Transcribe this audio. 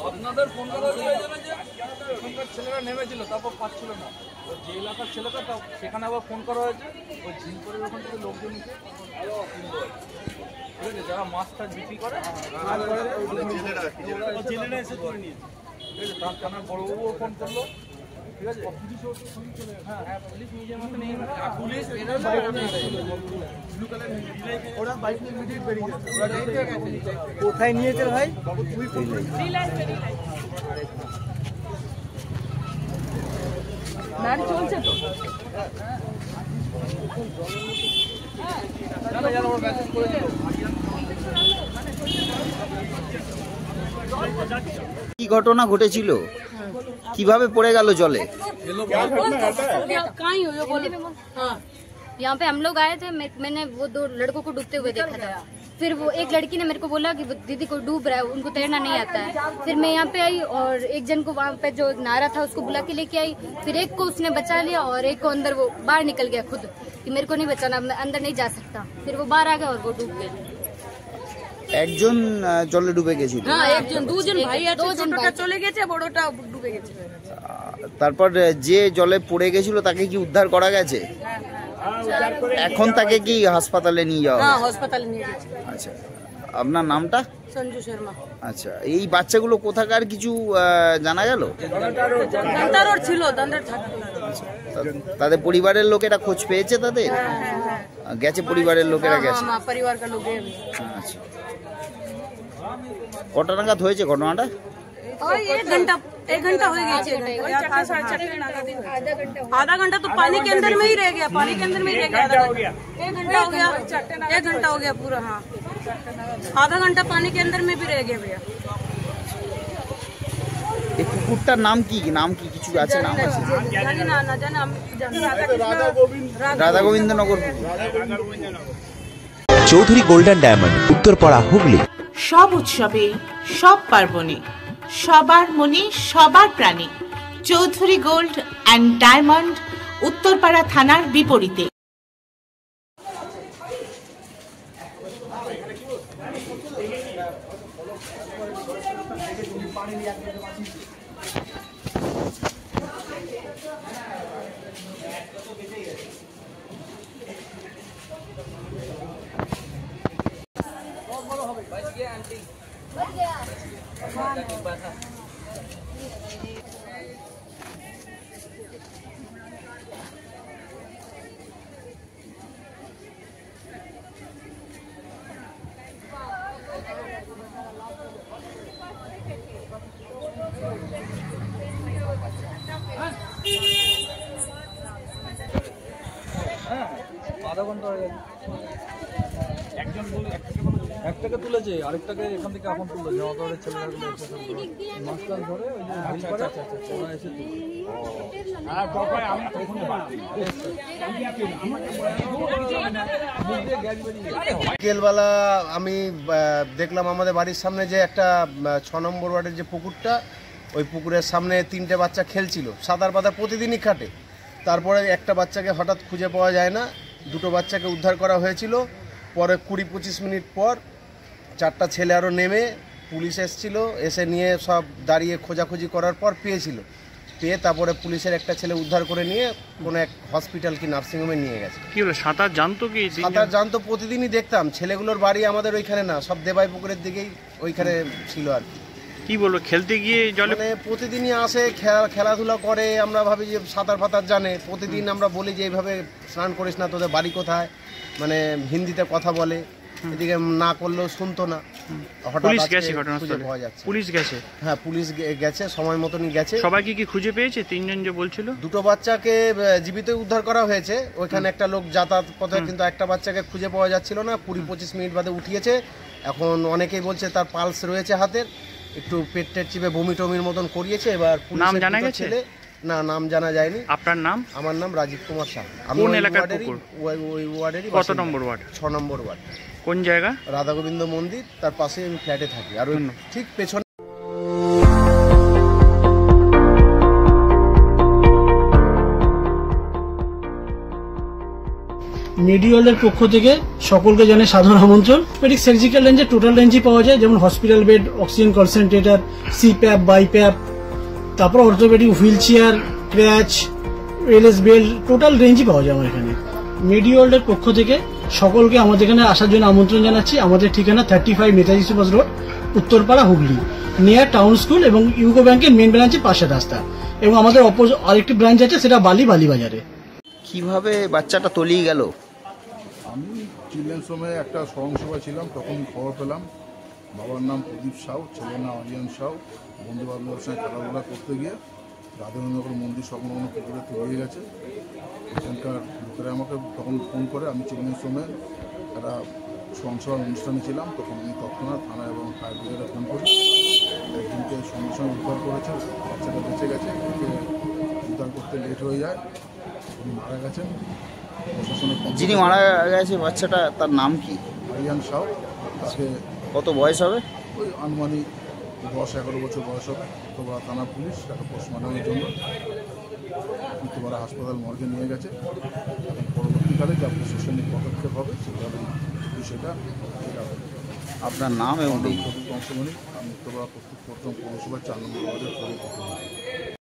আপনাদের ফোন করা হয়েছিল যে ওখানকার ছেলেরা নেমেছিল, তারপর পাচ্ছিল না। যে এলাকার ছেলেটা সেখানে আবার ফোন করা হয়েছে, ওই ঝিলপুরের ওখান থেকে লোকজন নিচ্ছে, ঠিক আছে, যারা মাছটা বিক্রি করে জেলেরা এসে তুলে নিয়েছে, ঠিক আছে। তার থানার বড়বাবুও ফোন করলো, ঠিক আছে। হ্যাঁ হ্যাঁ, পুলিশ নিজের মতো নেই, পুলিশ কোথায় নিয়েছে ভাই? গাড়ি চলছে তো। কি ঘটনা ঘটেছিল, কিভাবে পড়ে গেল জলে? यहाँ पे हम लोग आए थे, मैंने वो 2 लड़कों को डूबते हुए देखा था। फिर वो एक लड़की ने मेरे को बोला कि दीदी को डूब रहा है, उनको तैरना नहीं आता है। फिर मैं यहाँ पे आई और एक जन को वहाँ पे जो नारा था उसको बुला के लेके आई। फिर एक को उसने बचा लिया और एक को अंदर वो बाहर निकल गया खुद कि मेरे को नहीं बचाना, मैं अंदर नहीं जा सकता। फिर वो बाहर आ गया और वो डूब गया। একজন জলে ডুবে গেছিল? হ্যাঁ, একজন, দুজন ভাই আছে, ছোটটা চলে গেছে, বড়টা ডুবে গেছে। তারপর যে জলে পড়ে গেছিল তাকে কি উদ্ধার করা গেছে? এখন তাকে কি হাসপাতালে নিয়ে যাওয়া? হ্যাঁ, হাসপাতালে নিয়ে গেছে। আচ্ছা, আপনার নামটা? সঞ্জু শর্মা। আচ্ছা, এই বাচ্চাগুলো কোথাকার কিছু জানা গেল? দান্দার ছিল, দান্দার থাকতো। আচ্ছা, তাদের পরিবারের লোকেরা খোঁজ পেয়েছে তাদের? গেছে, পরিবারের লোকেরা গেছে? পরিবার কা লোক। আচ্ছা, কটা নাগাদ হয়েছে ঘটনাটা? एक घंटा हो गया, आधा घंटा तो पानी के अंदर में ही रह गया, पानी के अंदर में ही रह गया। 1 घंटा हो गया, 1 घंटा हो गया पूरा। हाँ, आधा घंटा पानी के अंदर में भी रह गया भैया। এই কুকুরটার নাম কি? নাম কি কিছু আছে? নাম আছে? জানি না, না জানি, আমি জানি রাধা গোবিন্দনগর। Chowdhury golden diamond, Uttarpara, Hooghly. সব উৎসবে, সব পার্বণে, সবার মনে, সবার প্রাণে Chowdhury gold and diamond, Uttarpara থানার বিপরীতে। আধা ঘন্টা হয়ে গেছে। একজন একটাকে তুলেছে, আরেকটাকে এখান থেকে এখন তুললো, জমাকারের ছেলেরা মাছটা ধরে ওই যে ওরা এসে বিকেলবেলা আমি দেখলাম আমাদের বাড়ির সামনে যে একটা 6 নম্বর ওয়ার্ডের যে পুকুরটা, ওই পুকুরের সামনে 3টে বাচ্চা খেলছিল, সাঁতার পাতা প্রতিদিনই কাটে। তারপরে একটা বাচ্চাকে হঠাৎ খুঁজে পাওয়া যায় না, 2টো বাচ্চাকে উদ্ধার করা হয়েছিল। পরে 20-25 মিনিট পর 4টা ছেলে আরও নেমে পুলিশ এসেছিল, এসে নিয়ে সব দাঁড়িয়ে খোঁজাখুঁজি করার পর পেয়ে তারপরে পুলিশের একটা ছেলে উদ্ধার করে নিয়ে কোনো এক হসপিটাল কি নার্সিংহোমে নিয়ে গেছে। কি হলো, সাঁতার জানতো কি? সাঁতার জানতো, প্রতিদিনই দেখতাম। ছেলেগুলোর বাড়ি আমাদের ওইখানে না, সব দেবাই পুকুরের দিকেই ওইখানে ছিল আর কি বলবো, খেলতে গিয়ে জলে মানে প্রতিদিনই আসে, খেলাধুলা করে। আমরা ভাবি যে সাঁতার ফাতার জানে, প্রতিদিন আমরা বলি যে এইভাবে স্নান করিস না, তোদের বাড়ি কোথায়, মানে হিন্দিতে কথা বলে, এদিকে না করলেও শুনতো না। পুলিশ গেছে ঘটনাস্থলে? পুলিশ গেছে? হ্যাঁ, পুলিশ গেছে, সময় মতনই গেছে। সবাইকে কি খুঁজে পেয়েছে? 3 জন যে বলছিল। 2টো বাচ্চাকে জীবিত উদ্ধার করা হয়েছে, ওইখানে একটা লোক যাতায়াত পথে, কিন্তু একটা বাচ্চাকে খুঁজে পাওয়া যাচ্ছিল না। 20-25 মিনিট বাদে উঠিয়েছে। এখন অনেকেই বলছে তার পালস রয়েছে হাতের, একটু পেটের চিপে বমি টমির মতন করিয়েছে। এবার নাম জানা গেছে? না, নাম জানা যায়নি। আপনার নাম? আমার নাম রাজীব কুমার শাহ। কোন এলাকার পুকুর? ওই ওয়ার্ডেরই। কত নম্বর ওয়ার্ড? 6 নম্বর ওয়ার্ড। কোন জায়গা? রাধা গোবিন্দ মন্দির, তার পাশে আমি ফ্ল্যাটে থাকি। আর ঠিক পেছনে মেডিওয়ালের পক্ষ থেকে সকলকে জানাই সাধারণ আমন্ত্রণ। অর্থোপেডিক সার্জিক্যাল রেঞ্জে টোটাল রেঞ্জই পাওয়া যায়, যেমন hospital bed, oxygen concentrator, CPAP, BiPAP, তারপর orthopaedic wheelchair, crutch, LS belt, total রেঞ্জই পাওয়া যায় আমার এখানে। মেডিওয়ালের পক্ষ থেকে সকলকে আমাদের এখানে আসার জন্য আমন্ত্রণ জানাচ্ছি। আমাদের ঠিকানা 35 Netaji Subhash road, Uttarpara, Hooghly, near town school এবং ইউকো ব্যাংকের মেন ব্রাঞ্চের পাশের রাস্তা। এবং আমাদের আরেকটি ব্রাঞ্চ আছে, সেটা বালি বাজারে। কিভাবে বাচ্চাটা তলিয়ে গেল? আমি চিলড্রেন্স হোমে একটা স্মরণসভা ছিলাম, তখন খবর পেলাম বাবার নাম প্রদীপ সাউ, ছেলের নাম আরিয়ান সাউ। বন্ধু বান্ধবের সঙ্গে খেলাধুলা করতে গিয়ে রাধেন্দ্রনগর মন্দির সংলগ্ন পুকুরে তলিয়ে গেছে। এখানকার লোকেরা আমাকে তখন ফোন করে, আমি চিলড্রেন্স হোমে একটা স্মরণসভার অনুষ্ঠানে ছিলাম, তখন আমি তৎক্ষণাৎ থানা এবং ফায়ার ব্রিগেডে ফোন করি। একদিনকে সঙ্গে সঙ্গে উদ্ধার করেছে, বাচ্চাটা বেঁচে গেছে। একে উদ্ধার করতে লেট হয়ে যায়, উনি মারা গেছেন। যিনি মারা গেছে বাচ্চাটা, তার নাম কি? আরিয়ান সাউ। তাকে কত বয়স হবে? ওই আনুমানিক 10-11 বছর বয়স হবে। উত্তরপাড়া থানা পুলিশ তাকে পোস্টমর্টমের জন্য উত্তরপাড়া হাসপাতাল মর্গে নিয়ে গেছে। পরবর্তীকালে যা প্রশাসনিক পদক্ষেপ হবে সেভাবে বিষয়টা। আপনার নাম এবং বংশমণি, আমি উত্তরপাড়া প্রত্যেক প্রথম পৌরসভার 4 নম্বর ওয়ার্ডের পৌর প্রতিনিধি।